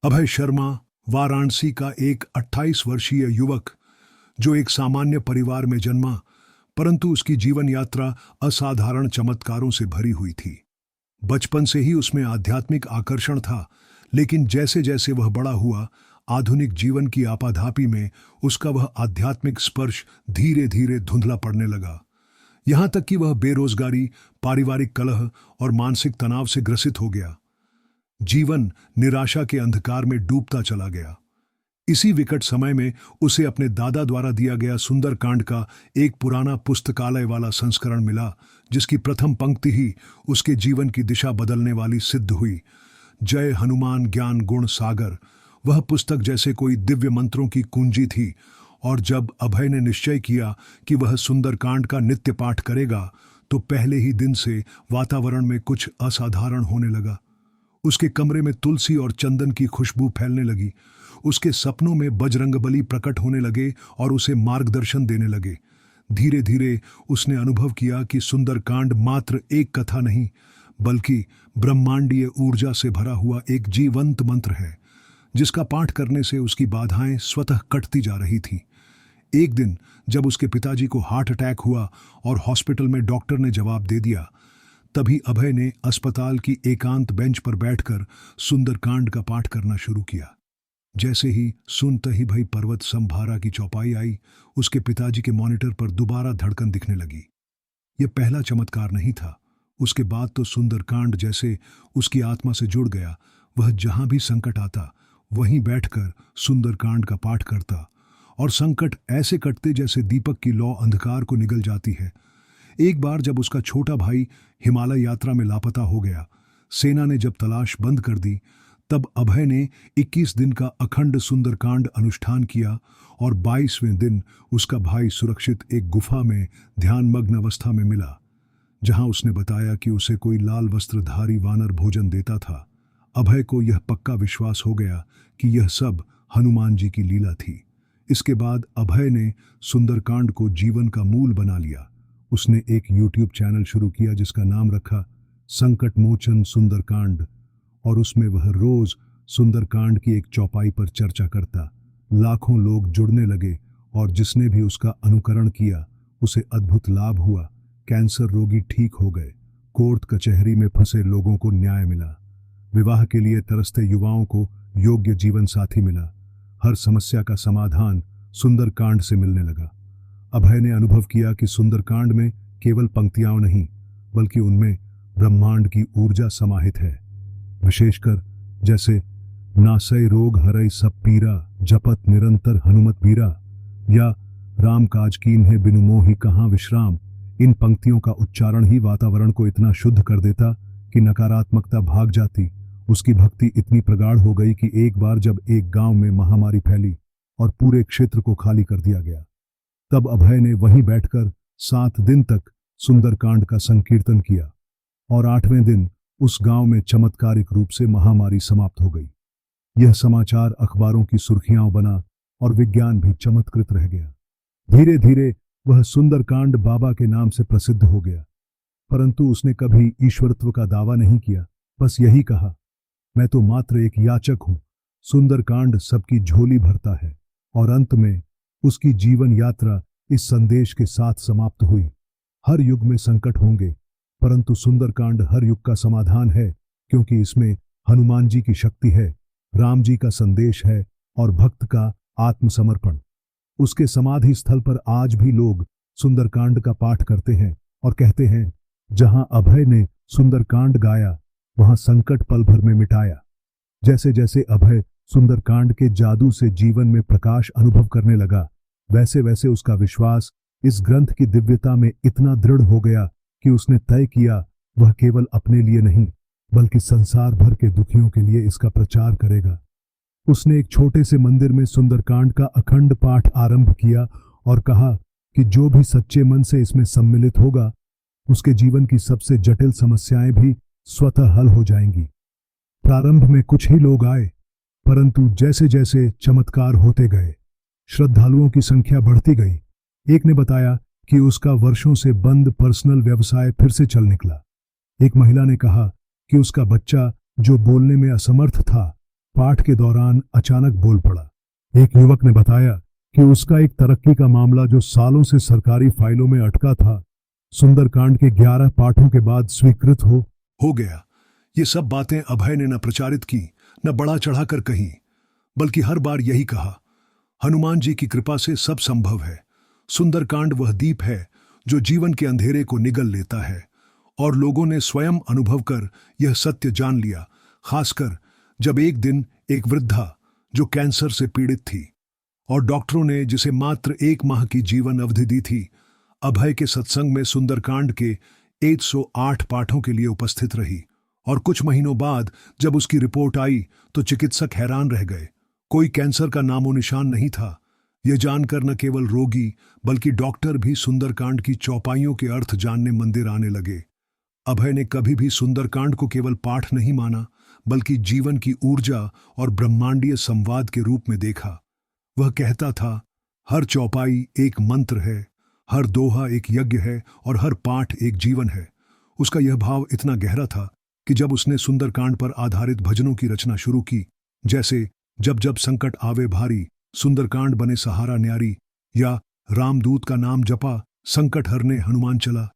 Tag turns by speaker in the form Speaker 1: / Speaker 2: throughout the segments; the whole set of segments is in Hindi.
Speaker 1: अभय शर्मा वाराणसी का एक 28 वर्षीय युवक जो एक सामान्य परिवार में जन्मा, परंतु उसकी जीवन यात्रा असाधारण चमत्कारों से भरी हुई थी। बचपन से ही उसमें आध्यात्मिक आकर्षण था, लेकिन जैसे जैसे वह बड़ा हुआ, आधुनिक जीवन की आपाधापी में उसका वह आध्यात्मिक स्पर्श धीरे धीरे धुंधला पड़ने लगा। यहां तक कि वह बेरोजगारी, पारिवारिक कलह और मानसिक तनाव से ग्रसित हो गया। जीवन निराशा के अंधकार में डूबता चला गया। इसी विकट समय में उसे अपने दादा द्वारा दिया गया सुंदरकांड का एक पुराना पुस्तकालय वाला संस्करण मिला, जिसकी प्रथम पंक्ति ही उसके जीवन की दिशा बदलने वाली सिद्ध हुई। जय हनुमान ज्ञान गुण सागर। वह पुस्तक जैसे कोई दिव्य मंत्रों की कुंजी थी, और जब अभय ने निश्चय किया कि वह सुंदरकांड का नित्य पाठ करेगा, तो पहले ही दिन से वातावरण में कुछ असाधारण होने लगा। उसके कमरे में तुलसी और चंदन की खुशबू फैलने लगी। उसके सपनों में बजरंगबली प्रकट होने लगे और उसे मार्गदर्शन देने लगे। धीरे धीरे उसने अनुभव किया कि सुंदरकांड मात्र एक कथा नहीं, बल्कि ब्रह्मांडीय ऊर्जा से भरा हुआ एक जीवंत मंत्र है, जिसका पाठ करने से उसकी बाधाएं स्वतः कटती जा रही थीं। एक दिन जब उसके पिताजी को हार्ट अटैक हुआ और हॉस्पिटल में डॉक्टर ने जवाब दे दिया, तभी अभय ने अस्पताल की एकांत बेंच पर बैठकर सुंदरकांड का पाठ करना शुरू किया। जैसे ही सुनते ही भई पर्वत संभारा की चौपाई आई, उसके पिताजी के मॉनिटर पर दोबारा धड़कन दिखने लगी। यह पहला चमत्कार नहीं था। उसके बाद तो सुंदरकांड जैसे उसकी आत्मा से जुड़ गया। वह जहां भी संकट आता, वहीं बैठकर सुंदरकांड का पाठ करता, और संकट ऐसे कटते जैसे दीपक की लौ अंधकार को निगल जाती है। एक बार जब उसका छोटा भाई हिमालय यात्रा में लापता हो गया, सेना ने जब तलाश बंद कर दी, तब अभय ने 21 दिन का अखंड सुंदरकांड अनुष्ठान किया, और 22वें दिन उसका भाई सुरक्षित एक गुफा में ध्यानमग्न अवस्था में मिला, जहां उसने बताया कि उसे कोई लाल वस्त्रधारी वानर भोजन देता था। अभय को यह पक्का विश्वास हो गया कि यह सब हनुमान जी की लीला थी। इसके बाद अभय ने सुंदरकांड को जीवन का मूल बना लिया। उसने एक यूट्यूब चैनल शुरू किया जिसका नाम रखा संकट मोचन सुंदरकांड, और उसमें वह रोज सुंदरकांड की एक चौपाई पर चर्चा करता। लाखों लोग जुड़ने लगे, और जिसने भी उसका अनुकरण किया उसे अद्भुत लाभ हुआ। कैंसर रोगी ठीक हो गए, कोर्ट कचहरी में फंसे लोगों को न्याय मिला, विवाह के लिए तरसते युवाओं को योग्य जीवन साथी मिला। हर समस्या का समाधान सुंदरकांड से मिलने लगा। अभय ने अनुभव किया कि सुंदरकांड में केवल पंक्तियां नहीं, बल्कि उनमें ब्रह्मांड की ऊर्जा समाहित है। विशेषकर जैसे नासै रोग हरै सब पीरा, जपत निरंतर हनुमत बीरा, या राम काज कीन्हे बिनु मोहि कहाँ विश्राम। इन पंक्तियों का उच्चारण ही वातावरण को इतना शुद्ध कर देता कि नकारात्मकता भाग जाती। उसकी भक्ति इतनी प्रगाढ़ हो गई कि एक बार जब एक गांव में महामारी फैली और पूरे क्षेत्र को खाली कर दिया गया, तब अभय ने वहीं बैठकर 7 दिन तक सुंदरकांड का संकीर्तन किया, और 8वें दिन उस गांव में चमत्कारिक रूप से महामारी समाप्त हो गई। यह समाचार अखबारों की सुर्खियां बना, और विज्ञान भी चमत्कृत रह गया। धीरे धीरे वह सुंदरकांड बाबा के नाम से प्रसिद्ध हो गया, परंतु उसने कभी ईश्वरत्व का दावा नहीं किया। बस यही कहा, मैं तो मात्र एक याचक हूं। सुंदरकांड सबकी झोली भरता है, और अंत में उसकी जीवन यात्रा इस संदेश के साथ समाप्त हुई। हर युग में संकट होंगे, परंतु सुंदरकांड हर युग का समाधान है, क्योंकि इसमें हनुमान जी की शक्ति है, राम जी का संदेश है, और भक्त का आत्मसमर्पण। उसके समाधि स्थल पर आज भी लोग सुंदरकांड का पाठ करते हैं और कहते हैं, जहां अभय ने सुंदरकांड गाया, वहां संकट पल भर में मिटाया। जैसे जैसे अभय सुंदरकांड के जादू से जीवन में प्रकाश अनुभव करने लगा, वैसे वैसे उसका विश्वास इस ग्रंथ की दिव्यता में इतना दृढ़ हो गया कि उसने तय किया वह केवल अपने लिए नहीं, बल्कि संसार भर के दुखियों के लिए इसका प्रचार करेगा। उसने एक छोटे से मंदिर में सुंदरकांड का अखंड पाठ आरंभ किया और कहा कि जो भी सच्चे मन से इसमें सम्मिलित होगा, उसके जीवन की सबसे जटिल समस्याएं भी स्वतः हल हो जाएंगी। प्रारंभ में कुछ ही लोग आए, परंतु जैसे जैसे चमत्कार होते गए, श्रद्धालुओं की संख्या बढ़ती गई। एक ने बताया कि उसका वर्षों से बंद पर्सनल व्यवसाय फिर से चल निकला। एक महिला ने कहा कि उसका बच्चा जो बोलने में असमर्थ था, पाठ के दौरान अचानक बोल पड़ा। एक युवक ने बताया कि उसका एक तरक्की का मामला जो सालों से सरकारी फाइलों में अटका था, सुंदरकांड के 11 पाठों के बाद स्वीकृत हो गया। ये सब बातें अभय ने न प्रचारित की, न बढ़ा चढ़ाकर कही, बल्कि हर बार यही कहा, हनुमान जी की कृपा से सब संभव है। सुंदरकांड वह दीप है जो जीवन के अंधेरे को निगल लेता है। और लोगों ने स्वयं अनुभव कर यह सत्य जान लिया, खासकर जब एक दिन एक वृद्धा जो कैंसर से पीड़ित थी और डॉक्टरों ने जिसे मात्र 1 माह की जीवन अवधि दी थी, अभय के सत्संग में सुंदरकांड के 108 पाठों के लिए उपस्थित रही। और कुछ महीनों बाद जब उसकी रिपोर्ट आई तो चिकित्सक हैरान रह गए। कोई कैंसर का नामो निशान नहीं था। यह जानकर न केवल रोगी बल्कि डॉक्टर भी सुंदरकांड की चौपाइयों के अर्थ जानने मंदिर आने लगे। अभय ने कभी भी सुंदरकांड को केवल पाठ नहीं माना, बल्कि जीवन की ऊर्जा और ब्रह्मांडीय संवाद के रूप में देखा। वह कहता था, हर चौपाई एक मंत्र है, हर दोहा एक यज्ञ है और हर पाठ एक जीवन है। उसका यह भाव इतना गहरा था कि जब उसने सुंदरकांड पर आधारित भजनों की रचना शुरू की, जैसे जब जब संकट आवे भारी, सुंदरकांड बने सहारा न्यारी, या रामदूत का नाम जपा, संकट हरने हनुमान चला,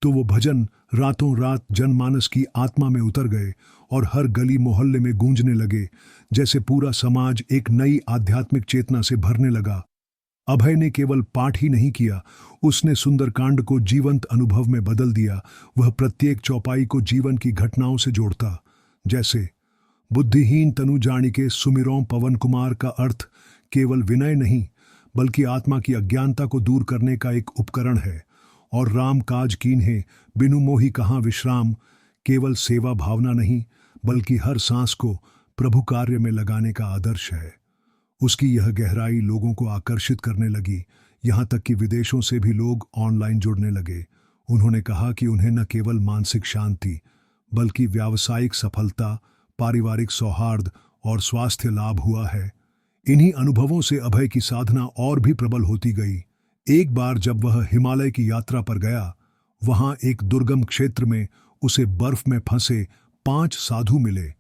Speaker 1: तो वो भजन रातों रात जनमानस की आत्मा में उतर गए और हर गली मोहल्ले में गूंजने लगे, जैसे पूरा समाज एक नई आध्यात्मिक चेतना से भरने लगा। अभय ने केवल पाठ ही नहीं किया, उसने सुंदरकांड को जीवंत अनुभव में बदल दिया। वह प्रत्येक चौपाई को जीवन की घटनाओं से जोड़ता, जैसे बुद्धिहीन तनु जानिके सुमिरों पवन कुमार का अर्थ केवल विनय नहीं बल्कि आत्मा की अज्ञानता को दूर करने का एक उपकरण है। और राम काज कीन्हे बिनु मोहि कहाँ विश्राम केवल सेवा भावना नहीं बल्कि हर सांस को प्रभु कार्य में लगाने का आदर्श है। उसकी यह गहराई लोगों को आकर्षित करने लगी, यहाँ तक कि विदेशों से भी लोग ऑनलाइन जुड़ने लगे। उन्होंने कहा कि उन्हें न केवल मानसिक शांति बल्कि व्यावसायिक सफलता, पारिवारिक सौहार्द और स्वास्थ्य लाभ हुआ है। इन्हीं अनुभवों से अभय की साधना और भी प्रबल होती गई। एक बार जब वह हिमालय की यात्रा पर गया, वहां एक दुर्गम क्षेत्र में उसे बर्फ में फंसे 5 साधु मिले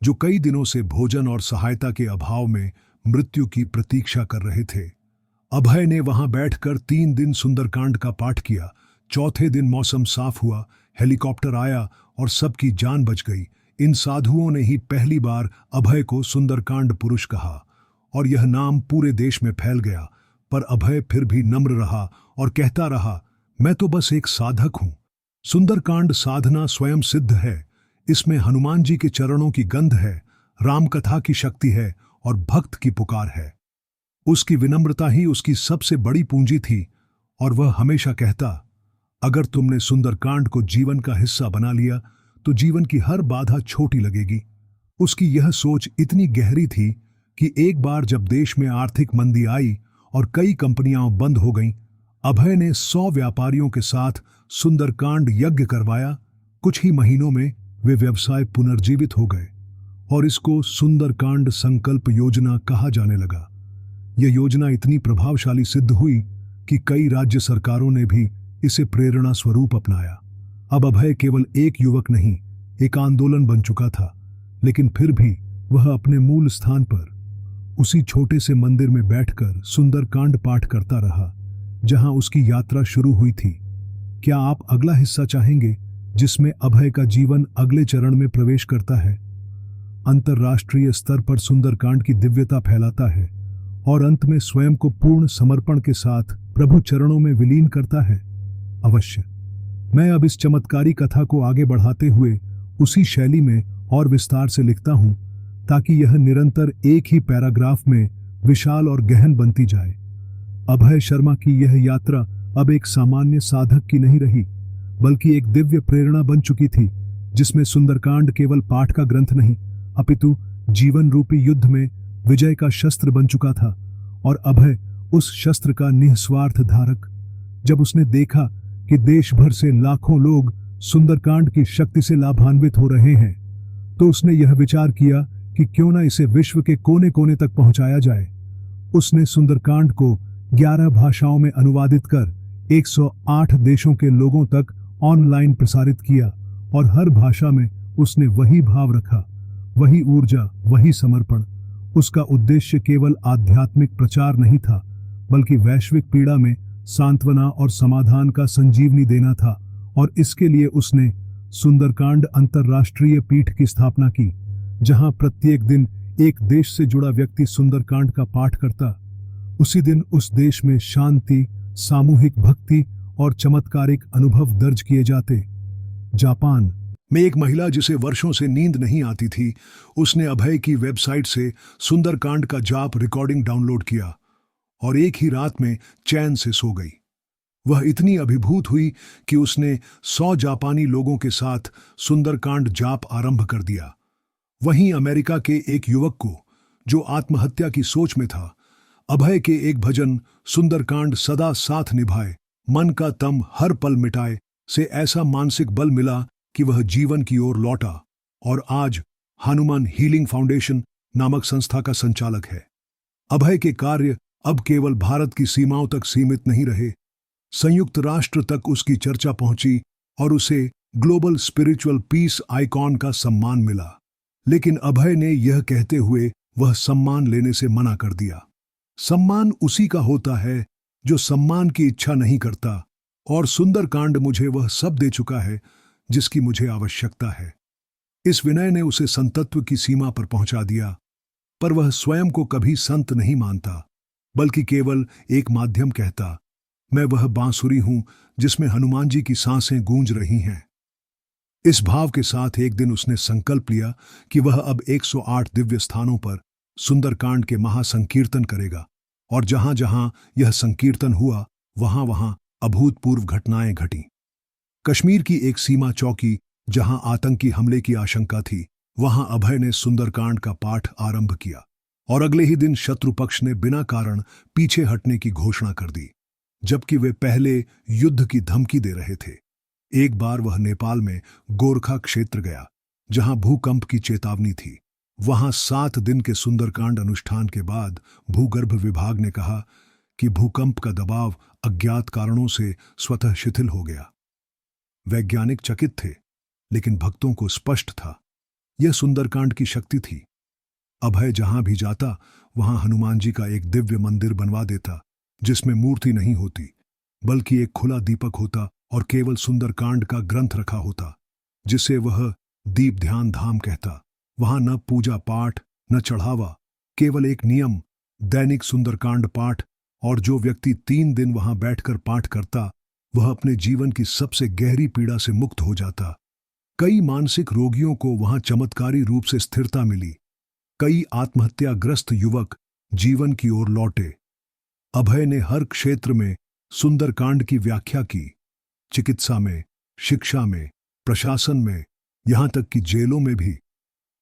Speaker 1: जो कई दिनों से भोजन और सहायता के अभाव में मृत्यु की प्रतीक्षा कर रहे थे। अभय ने वहां बैठकर 3 दिन सुंदरकांड का पाठ किया। चौथे दिन मौसम साफ हुआ, हेलीकॉप्टर आया और सबकी जान बच गई। इन साधुओं ने ही पहली बार अभय को सुंदरकांड पुरुष कहा और यह नाम पूरे देश में फैल गया। पर अभय फिर भी नम्र रहा और कहता रहा, मैं तो बस एक साधक हूं। सुंदरकांड साधना स्वयं सिद्ध है। इसमें हनुमान जी के चरणों की गंध है, राम कथा की शक्ति है और भक्त की पुकार है। उसकी विनम्रता ही उसकी सबसे बड़ी पूंजी थी और वह हमेशा कहता, अगर तुमने सुंदरकांड को जीवन का हिस्सा बना लिया तो जीवन की हर बाधा छोटी लगेगी। उसकी यह सोच इतनी गहरी थी कि एक बार जब देश में आर्थिक मंदी आई और कई कंपनियां बंद हो गईं, अभय ने 100 व्यापारियों के साथ सुंदरकांड यज्ञ करवाया। कुछ ही महीनों में वे व्यवसाय पुनर्जीवित हो गए और इसको सुंदरकांड संकल्प योजना कहा जाने लगा। यह योजना इतनी प्रभावशाली सिद्ध हुई कि कई राज्य सरकारों ने भी इसे प्रेरणा स्वरूप अपनाया। अब अभय केवल एक युवक नहीं, एक आंदोलन बन चुका था। लेकिन फिर भी वह अपने मूल स्थान पर उसी छोटे से मंदिर में बैठकर सुंदरकांड पाठ करता रहा जहां उसकी यात्रा शुरू हुई थी। क्या आप अगला हिस्सा चाहेंगे जिसमें अभय का जीवन अगले चरण में प्रवेश करता है, अंतर्राष्ट्रीय स्तर पर सुंदरकांड की दिव्यता फैलाता है और अंत में स्वयं को पूर्ण समर्पण के साथ प्रभु चरणों में विलीन करता है? अवश्य। मैं अब इस चमत्कारी कथा को आगे बढ़ाते हुए उसी शैली में और विस्तार से लिखता हूं ताकि यह निरंतर एक ही पैराग्राफ में विशाल और गहन बनती जाए। अभय शर्मा की यह यात्रा अब एक सामान्य साधक की नहीं रही बल्कि एक दिव्य प्रेरणा बन चुकी थी जिसमें सुंदरकांड केवल पाठ का ग्रंथ नहीं अपितु जीवन रूपी युद्ध में विजय का शस्त्र बन चुका था और अभय उस शस्त्र का निस्वार्थ धारक। जब उसने देखा कि देश भर से लाखों लोग सुंदरकांड की शक्ति से लाभान्वित हो रहे हैं तो उसने यह विचार किया कि क्यों न इसे विश्व के कोने कोने तक पहुंचाया जाए। उसने सुंदरकांड को 11 भाषाओं में अनुवादित कर 108 देशों के लोगों तक ऑनलाइन प्रसारित किया और हर भाषा में उसने वही भाव रखा, वही ऊर्जा, वही समर्पण। उसका उद्देश्य केवल आध्यात्मिक प्रचार नहीं था, बल्कि वैश्विक पीड़ा में सांत्वना और समाधान का संजीवनी देना था। और इसके लिए उसने सुंदरकांड अंतर्राष्ट्रीय पीठ की स्थापना की, जहां प्रत्येक दिन एक देश से जुड़ा व्यक्ति सुंदरकांड का पाठ करता। उसी दिन उस देश में शांति, सामूहिक भक्ति और चमत्कारिक अनुभव दर्ज किए जाते। जापान में एक महिला जिसे वर्षों से नींद नहीं आती थी, उसने अभय की वेबसाइट से सुंदरकांड का जाप रिकॉर्डिंग डाउनलोड किया और एक ही रात में चैन से सो गई। वह इतनी अभिभूत हुई कि उसने 100 जापानी लोगों के साथ सुंदरकांड जाप आरंभ कर दिया। वहीं अमेरिका के एक युवक को, जो आत्महत्या की सोच में था, अभय के एक भजन सुंदरकांड सदा साथ निभाए, मन का तम हर पल मिटाए से ऐसा मानसिक बल मिला कि वह जीवन की ओर लौटा और आज हनुमान हीलिंग फाउंडेशन नामक संस्था का संचालक है। अभय के कार्य अब केवल भारत की सीमाओं तक सीमित नहीं रहे। संयुक्त राष्ट्र तक उसकी चर्चा पहुंची और उसे ग्लोबल स्पिरिचुअल पीस आइकॉन का सम्मान मिला। लेकिन अभय ने यह कहते हुए वह सम्मान लेने से मना कर दिया। सम्मान उसी का होता है जो सम्मान की इच्छा नहीं करता, और सुंदरकांड मुझे वह सब दे चुका है जिसकी मुझे आवश्यकता है। इस विनय ने उसे संतत्व की सीमा पर पहुंचा दिया, पर वह स्वयं को कभी संत नहीं मानता, बल्कि केवल एक माध्यम कहता। मैं वह बांसुरी हूं जिसमें हनुमान जी की सांसें गूंज रही हैं। इस भाव के साथ एक दिन उसने संकल्प लिया कि वह अब 108 दिव्य स्थानों पर सुंदरकांड के महासंकीर्तन करेगा, और जहां जहां यह संकीर्तन हुआ, वहां वहां अभूतपूर्व घटनाएं घटीं। कश्मीर की एक सीमा चौकी जहां आतंकी हमले की आशंका थी, वहां अभय ने सुंदरकांड का पाठ आरंभ किया, और अगले ही दिन शत्रु पक्ष ने बिना कारण पीछे हटने की घोषणा कर दी, जबकि वे पहले युद्ध की धमकी दे रहे थे। एक बार वह नेपाल में गोरखा क्षेत्र गया, जहां भूकंप की चेतावनी थी। वहां 7 दिन के सुंदरकांड अनुष्ठान के बाद भूगर्भ विभाग ने कहा कि भूकंप का दबाव अज्ञात कारणों से स्वतः शिथिल हो गया। वैज्ञानिक चकित थे, लेकिन भक्तों को स्पष्ट था यह सुंदरकांड की शक्ति थी। अभय जहां भी जाता, वहां हनुमान जी का एक दिव्य मंदिर बनवा देता, जिसमें मूर्ति नहीं होती, बल्कि एक खुला दीपक होता और केवल सुंदरकांड का ग्रंथ रखा होता, जिसे वह दीप ध्यान धाम कहता। वहां न पूजा पाठ, न चढ़ावा, केवल एक नियम, दैनिक सुंदरकांड पाठ। और जो व्यक्ति 3 दिन वहां बैठकर पाठ करता, वह अपने जीवन की सबसे गहरी पीड़ा से मुक्त हो जाता। कई मानसिक रोगियों को वहां चमत्कारी रूप से स्थिरता मिली। कई आत्महत्याग्रस्त युवक जीवन की ओर लौटे। अभय ने हर क्षेत्र में सुंदरकांड की व्याख्या की, चिकित्सा में, शिक्षा में, प्रशासन में, यहां तक कि जेलों में भी।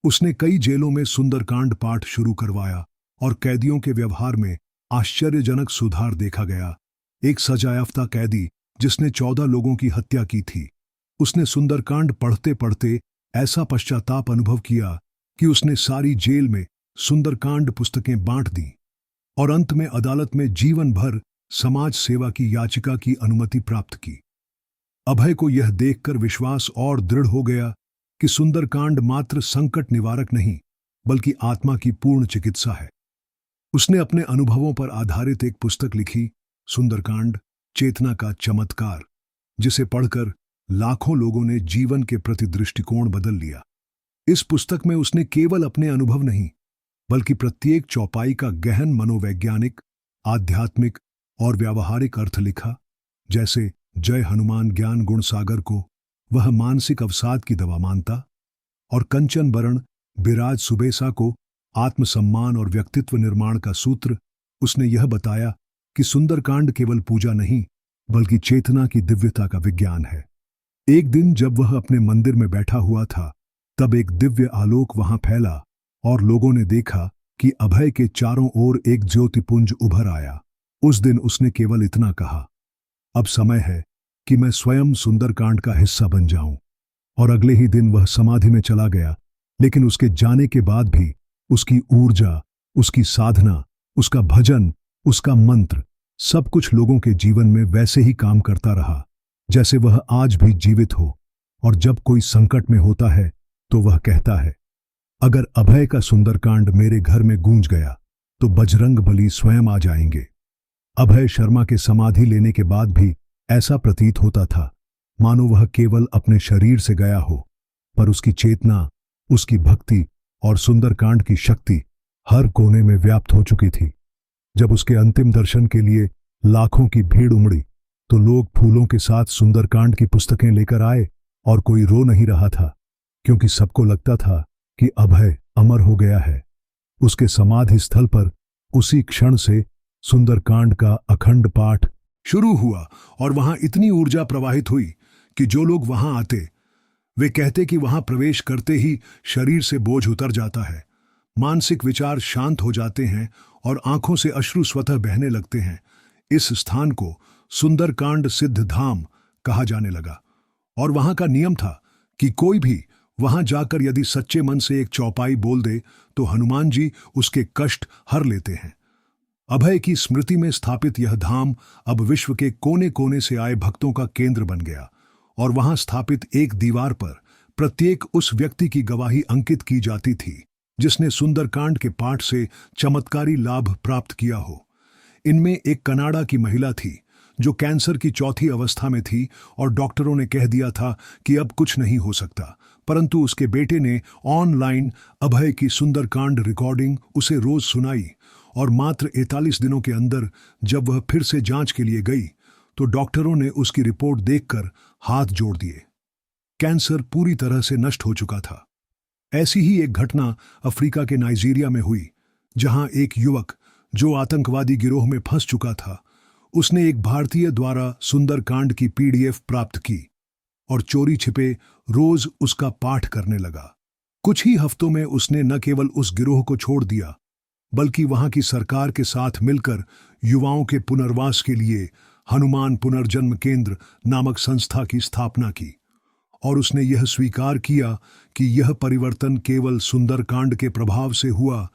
Speaker 1: उसने कई जेलों में सुंदरकांड पाठ शुरू करवाया और कैदियों के व्यवहार में आश्चर्यजनक सुधार देखा गया। एक सजायाफ्ता कैदी जिसने 14 लोगों की हत्या की थी, उसने सुंदरकांड पढ़ते पढ़ते ऐसा पश्चाताप अनुभव किया कि उसने सारी जेल में सुंदरकांड पुस्तकें बांट दी और अंत में अदालत में जीवन भर समाज सेवा की याचिका की अनुमति प्राप्त की। अभय को यह देखकर विश्वास और दृढ़ हो गया कि सुंदरकांड मात्र संकट निवारक नहीं, बल्कि आत्मा की पूर्ण चिकित्सा है। उसने अपने अनुभवों पर आधारित एक पुस्तक लिखी, सुंदरकांड चेतना का चमत्कार, जिसे पढ़कर लाखों लोगों ने जीवन के प्रति दृष्टिकोण बदल लिया। इस पुस्तक में उसने केवल अपने अनुभव नहीं, बल्कि प्रत्येक चौपाई का गहन मनोवैज्ञानिक, आध्यात्मिक और व्यावहारिक अर्थ लिखा। जैसे जय हनुमान ज्ञान गुण सागर को वह मानसिक अवसाद की दवा मानता, और कंचन बरण बिराज सुबेसा को आत्मसम्मान और व्यक्तित्व निर्माण का सूत्र। उसने यह बताया कि सुंदरकांड केवल पूजा नहीं, बल्कि चेतना की दिव्यता का विज्ञान है। एक दिन जब वह अपने मंदिर में बैठा हुआ था, तब एक दिव्य आलोक वहां फैला और लोगों ने देखा कि अभय के चारों ओर एक ज्योतिपुंज उभर आया। उस दिन उसने केवल इतना कहा, अब समय है कि मैं स्वयं सुंदरकांड का हिस्सा बन जाऊं। और अगले ही दिन वह समाधि में चला गया। लेकिन उसके जाने के बाद भी उसकी ऊर्जा, उसकी साधना, उसका भजन, उसका मंत्र, सब कुछ लोगों के जीवन में वैसे ही काम करता रहा जैसे वह आज भी जीवित हो। और जब कोई संकट में होता है तो वह कहता है, अगर अभय का सुंदरकांड मेरे घर में गूंज गया तो बजरंग बली स्वयं आ जाएंगे। अभय शर्मा के समाधि लेने के बाद भी ऐसा प्रतीत होता था मानो वह केवल अपने शरीर से गया हो, पर उसकी चेतना, उसकी भक्ति और सुंदरकांड की शक्ति हर कोने में व्याप्त हो चुकी थी। जब उसके अंतिम दर्शन के लिए लाखों की भीड़ उमड़ी तो लोग फूलों के साथ सुंदरकांड की पुस्तकें लेकर आए और कोई रो नहीं रहा था, क्योंकि सबको लगता था कि अभय अमर हो गया है। उसके समाधि स्थल पर उसी क्षण से सुंदरकांड का अखंड पाठ शुरू हुआ और वहां इतनी ऊर्जा प्रवाहित हुई कि जो लोग वहां आते वे कहते कि वहां प्रवेश करते ही शरीर से बोझ उतर जाता है, मानसिक विचार शांत हो जाते हैं और आंखों से अश्रु स्वतः बहने लगते हैं। इस स्थान को सुंदरकांड सिद्ध धाम कहा जाने लगा और वहां का नियम था कि कोई भी वहां जाकर यदि सच्चे मन से एक चौपाई बोल दे तो हनुमान जी उसके कष्ट हर लेते हैं। अभय की स्मृति में स्थापित यह धाम अब विश्व के कोने कोने से आए भक्तों का केंद्र बन गया और वहां स्थापित एक दीवार पर प्रत्येक उस व्यक्ति की गवाही अंकित की जाती थी जिसने सुंदरकांड के पाठ से चमत्कारी लाभ प्राप्त किया हो। इनमें एक कनाडा की महिला थी जो कैंसर की चौथी अवस्था में थी और डॉक्टरों ने कह दिया था कि अब कुछ नहीं हो सकता, परंतु उसके बेटे ने ऑनलाइन अभय की सुंदरकांड रिकॉर्डिंग उसे रोज सुनाई और मात्र 41 दिनों के अंदर जब वह फिर से जांच के लिए गई तो डॉक्टरों ने उसकी रिपोर्ट देखकर हाथ जोड़ दिए। कैंसर पूरी तरह से नष्ट हो चुका था। ऐसी ही एक घटना अफ्रीका के नाइजीरिया में हुई, जहां एक युवक जो आतंकवादी गिरोह में फंस चुका था, उसने एक भारतीय द्वारा सुंदरकांड की पीडीएफ प्राप्त की और चोरी छिपे रोज उसका पाठ करने लगा। कुछ ही हफ्तों में उसने न केवल उस गिरोह को छोड़ दिया, बल्कि वहां की सरकार के साथ मिलकर युवाओं के पुनर्वास के लिए हनुमान पुनर्जन्म केंद्र नामक संस्था की स्थापना की और उसने यह स्वीकार किया कि यह परिवर्तन केवल सुंदरकांड के प्रभाव से हुआ,